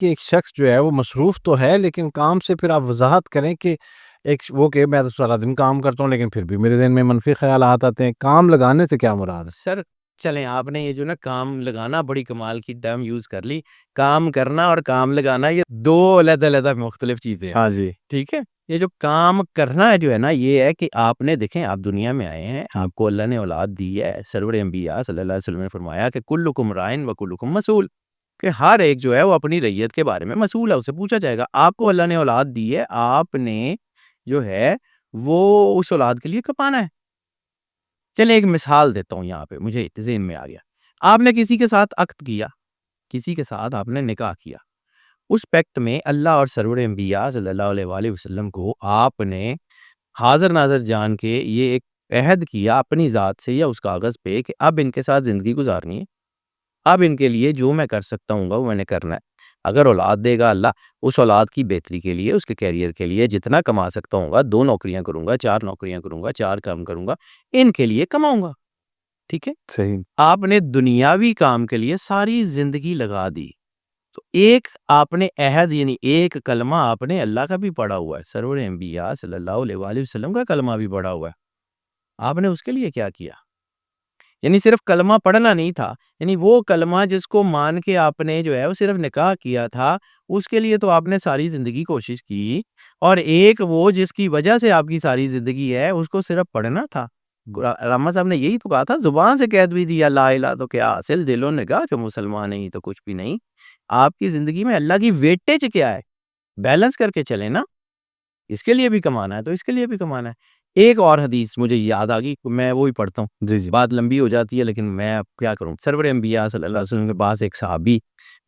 کہ ایک شخص جو ہے وہ مصروف تو ہے لیکن کام سے پھر آپ وضاحت کریں کہ ایک وہ کہ میں تو سارا دن کام کرتا ہوں لیکن پھر بھی میرے ذہن میں منفی خیالات آتے ہیں. کام لگانے سے کیا مراد ہے؟ سر چلیں آپ نے یہ جو نا کام لگانا بڑی کمال کی ٹرم یوز کر لی. کام کرنا اور کام لگانا یہ دو علیحدہ مختلف چیزیں ہیں. ہاں جی. ٹھیک ہے. یہ جو کام کرنا ہے جو ہے نا یہ ہے کہ آپ نے دیکھیں آپ دنیا میں آئے ہیں, آپ کو اللہ نے اولاد دی ہے. سرور انبیاء صلی اللہ علیہ وسلم نے فرمایا کہ کلکم رائن و کلکم مسئول, کہ ہر ایک جو ہے وہ اپنی رعیت کے بارے میں مسئول ہے, اسے پوچھا جائے گا. آپ کو اللہ نے اولاد دی ہے, آپ نے جو ہے وہ اس اولاد کے لیے کمانا ہے. چلیں ایک مثال دیتا ہوں یہاں پہ, مجھے ذہن میں آ گیا. آپ نے کسی کے ساتھ عقد کیا, کسی کے ساتھ آپ نے نکاح کیا. اس پیکٹ میں اللہ اور سرور انبیاء صلی اللہ علیہ وآلہ وسلم کو آپ نے حاضر ناظر جان کے یہ ایک عہد کیا اپنی ذات سے یا اس کاغذ پہ کہ اب ان کے ساتھ زندگی گزارنی ہے, اب ان کے لیے جو میں کر سکتا ہوں گا وہ میں نے کرنا ہے. اگر اولاد دے گا اللہ, اس اولاد کی بہتری کے لیے, اس کے کیریئر کے لیے جتنا کما سکتا ہوں گا, 2 نوکریاں کروں گا, 4 نوکریاں کروں گا, 4 کام کروں گا, ان کے لیے کماؤں گا. ٹھیک ہے. صحیح. آپ نے دنیاوی کام کے لیے ساری زندگی لگا دی, تو ایک آپ نے عہد یعنی ایک کلمہ آپ نے اللہ کا بھی پڑھا ہوا ہے, سرور انبیاء صلی اللہ علیہ وآلہ وسلم کا کلمہ بھی پڑھا ہوا ہے. آپ نے اس کے لیے کیا کیا؟ یعنی صرف کلمہ پڑھنا نہیں تھا, یعنی وہ کلمہ جس کو مان کے آپ نے جو ہے وہ صرف نکاح کیا تھا, اس کے لیے تو آپ نے ساری زندگی کوشش کی. اور ایک وہ جس کی وجہ سے آپ کی ساری زندگی ہے, اس کو صرف پڑھنا تھا. علامہ صاحب نے یہی تو کہا تھا, زبان سے کہہ بھی دیا لا الہ تو کیا حاصل, دل و نگاہ جو مسلمان نہیں تو کچھ بھی نہیں. آپ کی زندگی میں اللہ کی ویٹیج کیا ہے, بیلنس کر کے چلیں نا. اس کے لیے بھی کمانا ہے تو اس کے لیے بھی کمانا ہے. ایک اور حدیث مجھے یاد آ گئی, میں وہی پڑھتا ہوں. جی جی. بات لمبی ہو جاتی ہے لیکن میں اب کیا کروں. سرور انبیاء صلی اللہ علیہ وسلم کے پاس ایک صحابی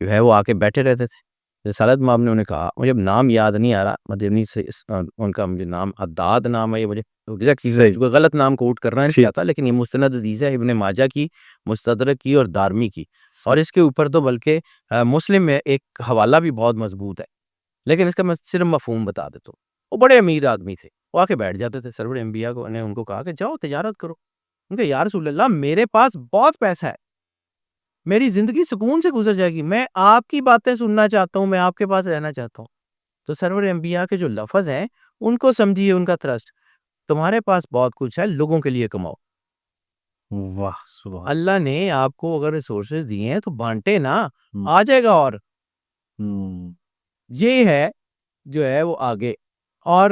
جو ہے وہ آ کے بیٹھے رہتے تھے. رسالت مآب نے انہیں کہا, مجھے نام یاد نہیں آ رہا, مدنی سے ان کا مجھے نام عداد نام ہے, یہ مجھے غلط نام کوٹ کرنا نہیں چاہتا, لیکن یہ مستند حدیث ہے, ابن ماجہ کی, مستدرک کی اور دارمی کی, اور اس کے اوپر تو بلکہ مسلم میں ایک حوالہ بھی بہت مضبوط ہے, لیکن اس کا میں صرف مفہوم بتا دیتا ہوں. وہ بڑے امیر آدمی تھے, وہ آ کے بیٹھ جاتے تھے. سرور انبیاء کو نے ان کو کہا کہ جاؤ تجارت کرو. ان کہ یا رسول اللہ میرے پاس بہت پیسہ ہے, میری زندگی سکون سے گزر جائے گی, میں آپ کی باتیں سننا چاہتا ہوں, میں آپ کے پاس رہنا چاہتا ہوں. تو سرور انبیاء کے جو لفظ ہیں ان کو سمجھیے, ان کا تھرسٹ, تمہارے پاس بہت کچھ ہے, لوگوں کے لیے کماؤ. واہ سبحان. اللہ نے آپ کو اگر ریسورسز دیے ہیں تو بانٹے نا, آ جائے گا. اور یہ ہے جو ہے وہ آگے. اور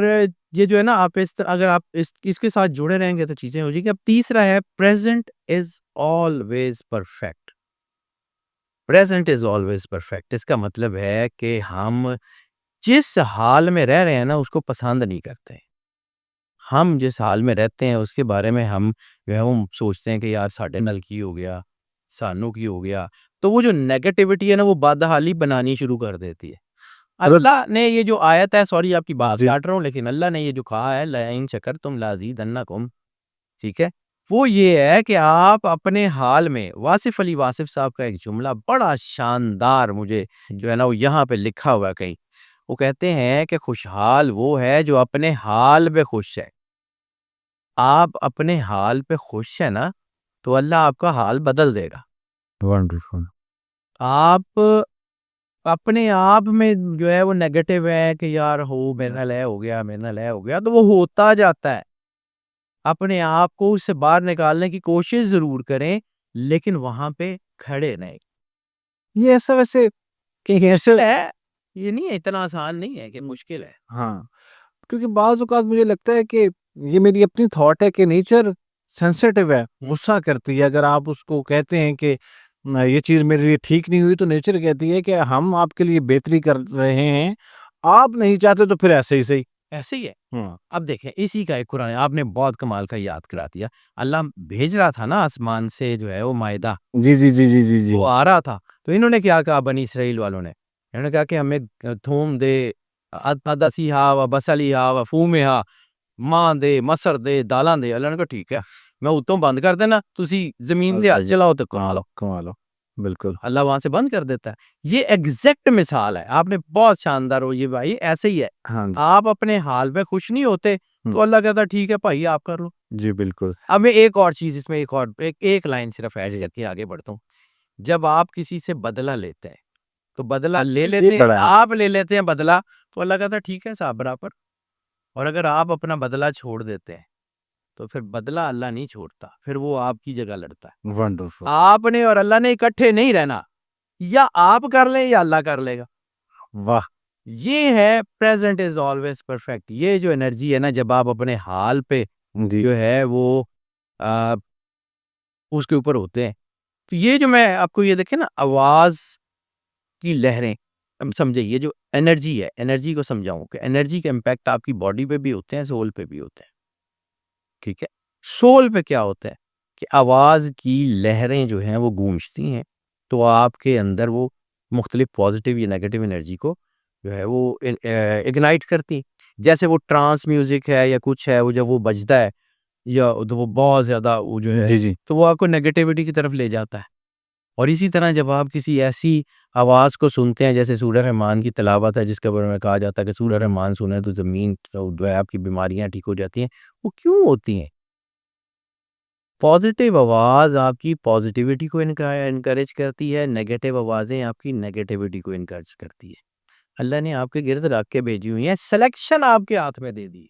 یہ جو ہے نا آپ اس طرح اگر آپ اس کے ساتھ جڑے رہیں گے تو چیزیں ہو جائیں گی. اب تیسرا ہے present is always perfect. present is always perfect اس کا مطلب ہے کہ ہم جس حال میں رہ رہے ہیں نا اس کو پسند نہیں کرتے. ہم جس حال میں رہتے ہیں اس کے بارے میں ہم جو ہے وہ سوچتے ہیں کہ یار ساڈے نال کی ہو گیا, سانو کی ہو گیا. تو وہ جو نیگیٹیوٹی ہے نا وہ بدحالی بنانی شروع کر دیتی ہے. اللہ نے یہ جو آیت ہے, سوری آپ کی بات کاٹ رہا ہوں, لیکن اللہ نے یہ جو کہا ہے لئن شکرتم لازیدنکم, ٹھیک ہے, وہ یہ ہے کہ آپ اپنے حال میں, واصف علی واصف صاحب کا ایک جملہ بڑا شاندار مجھے جو ہے نا وہ یہاں پہ لکھا ہوا ہے کہیں, وہ کہتے ہیں کہ خوشحال وہ ہے جو اپنے حال پہ خوش ہے. آپ اپنے حال پہ خوش ہے نا تو اللہ آپ کا حال بدل دے گا. ونڈرفل. آپ اپنے آپ میں جو ہے وہ نیگیٹو ہے کہ یار میرے نال ہو گیا, میرے نال ہو گیا, تو وہ ہوتا جاتا ہے. اپنے آپ کو اس سے باہر نکالنے کی کوشش ضرور کریں, لیکن وہاں پہ کھڑے نہیں. یہ ایسا ویسے کہ ایسے ہے, یہ نہیں ہے, اتنا آسان نہیں ہے کہ مشکل ہے. ہاں, کیونکہ بعض اوقات مجھے لگتا ہے کہ یہ میری اپنی تھاٹ ہے کہ نیچر سینسیٹیو ہے, غصہ کرتی ہے. اگر آپ اس کو کہتے ہیں کہ یہ چیز میرے لیے ٹھیک نہیں ہوئی تو نیچر کہتی ہے کہ ہم آپ کے لیے بہتری کر رہے ہیں, آپ نہیں چاہتے تو پھر ایسے ہی صحیح. ایسے ہی ہے. اب دیکھیں اسی کا ایک قرآن, آپ نے بہت کمال کا یاد کرا دیا. اللہ بھیج رہا تھا نا آسمان سے جو ہے وہ مائدہ, جی جی جی جی جی جی, وہ آ رہا تھا. تو انہوں نے کیا کہا, بنی اسرائیل والوں نے, انہوں نے کہا کہ ہمیں تھوم دے, ادسیہا و بسلیہا و فومہا, ماں دے, مسر دے, دالاں دے. اللہ نے کہا ٹھیک ہے, میں اتوں بند کر دینا, تسی زمین تے ہل چلاؤ تو کما لو. بالکل. اللہ وہاں سے بند کر دیتا ہے. یہ ایگزیکٹ مثال ہے, آپ نے بہت شاندار ہو, یہ بھائی ایسے ہی ہے. آپ اپنے حال میں خوش نہیں ہوتے تو اللہ کہتا ہے ٹھیک ہے بھائی آپ کر لو. جی بالکل. اب میں ایک اور چیز اس میں ایک لائن صرف ایڈ کر کے آگے بڑھتا ہوں. جب آپ کسی سے بدلہ لیتے ہیں تو بدلہ لے یہ لیتے ہیں، بڑا ہے۔ آپ لے لیتے ہیں بدلہ، تو اللہ کہتا ہے ٹھیک ہے صاحب برابر. اور اگر آپ اپنا بدلہ چھوڑ دیتے ہیں تو پھر بدلہ اللہ نہیں چھوڑتا، پھر وہ آپ کی جگہ لڑتا ہے. ونڈرفل، آپ نے اور اللہ نے اکٹھے نہیں رہنا، یا آپ کر لیں یا اللہ کر لے گا. واہ، یہ ہے پریزنٹ از آلویز پرفیکٹ. یہ جو انرجی ہے نا، جب آپ اپنے حال پہ جی، جو ہے وہ اس کے اوپر ہوتے ہیں، تو یہ جو میں آپ کو یہ دیکھیں نا آواز کی لہریں، سمجھے یہ جو انرجی ہے، انرجی کو سمجھاؤں کہ انرجی کا امپیکٹ آپ کی باڈی پہ بھی ہوتے ہیں، سول پہ بھی ہوتے ہیں. ٹھیک ہے، سول پہ کیا ہوتا ہے کہ آواز کی لہریں جو ہیں وہ گونجتی ہیں، تو آپ کے اندر وہ مختلف پازیٹیو یا نیگیٹو انرجی کو جو ہے وہ اگنائٹ کرتی. جیسے وہ ٹرانس میوزک ہے یا کچھ ہے، وہ جب وہ بجتا ہے یا تو وہ بہت زیادہ وہ جو ہے جی، جی، تو وہ آپ کو نیگیٹیوٹی کی طرف لے جاتا ہے. اور اسی طرح جب آپ کسی ایسی آواز کو سنتے ہیں جیسے سورہ رحمان کی تلاوت ہے، جس کے بارے میں کہا جاتا ہے کہ سورہ رحمان سنیں تو زمین جو ہے آپ کی بیماریاں ٹھیک ہو جاتی ہیں، وہ کیوں ہوتی ہیں؟ پازیٹیو آواز آپ کی پازیٹیوٹی کو انکریج کرتی ہے، نیگیٹو آوازیں آپ کی نیگیٹیوٹی کو انکریج کرتی ہے. اللہ نے آپ کے گرد رکھ کے بھیجی ہوئی ہیں، سلیکشن آپ کے ہاتھ میں دے دی.